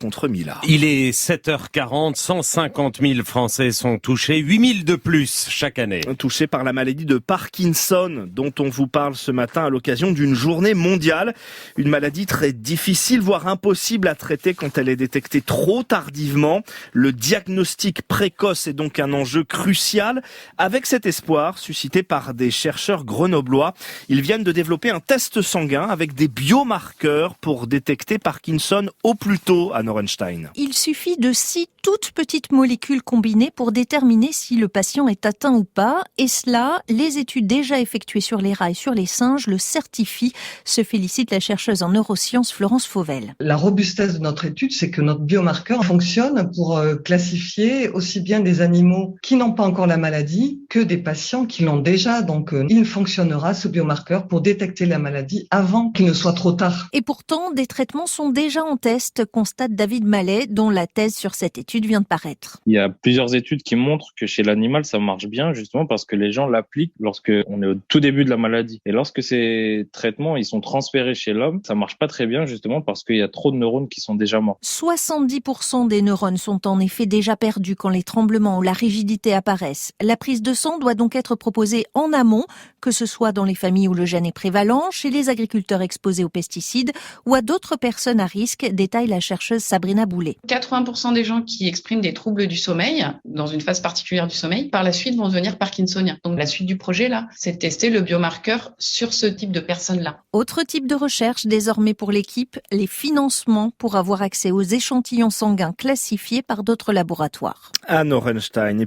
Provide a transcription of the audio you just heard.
contre Mila. Il est 7h40, 150 000 Français sont touchés, 8 000 de plus chaque année. Touchés par la maladie de Parkinson, dont on vous parle ce matin à l'occasion d'une journée mondiale. Une maladie très difficile, voire impossible à traiter quand elle est détectée trop tardivement. Le diagnostic précoce est donc un enjeu crucial. Avec cet espoir suscité par des chercheurs grenoblois, ils viennent de développer un test sanguin avec des biomarqueurs pour détecter Parkinson au plus tôt à Norenstein. Il suffit de 6 toutes petites molécules combinées pour déterminer si le patient est atteint ou pas. Et cela, les études déjà effectuées sur les rats et sur les singes le certifient, se félicite la chercheuse en neurosciences Florence Fauvel. La robustesse de notre étude, c'est que notre biomarqueur fonctionne pour classifier aussi bien des animaux qui n'ont pas encore la maladie que des patients qui l'ont déjà. Donc, il fonctionnera, ce biomarqueur, pour détecter la maladie avant qu'il ne soit trop tard. Et pourtant, des traitements sont déjà en test, constate David Mallet, dont la thèse sur cette étude vient de paraître. Il y a plusieurs études qui montrent que chez l'animal, ça marche bien, justement parce que les gens l'appliquent lorsqu'on est au tout début de la maladie. Et lorsque ces traitements, ils sont transférés chez l'homme, ça marche pas très bien, justement parce qu'il y a trop de neurones qui sont déjà morts. 70% des neurones sont en effet déjà perdus quand les tremblements ou la rigidité apparaissent. La prise de sang doit donc être proposée en amont, que ce soit dans les familles où le gène est prévalent, chez les agriculteurs exposés aux pesticides ou à d'autres personnes à risque, détaille la chercheuse Sabrina Boulet. 80% des gens qui expriment des troubles du sommeil, dans une phase particulière du sommeil, par la suite vont devenir parkinsoniens. Donc la suite du projet, là, c'est de tester le biomarqueur sur ce type de personnes-là. Autre type de recherche désormais pour l'équipe, les financements pour avoir accès aux échantillons sanguins classifiés par d'autres laboratoires. À Norenstein.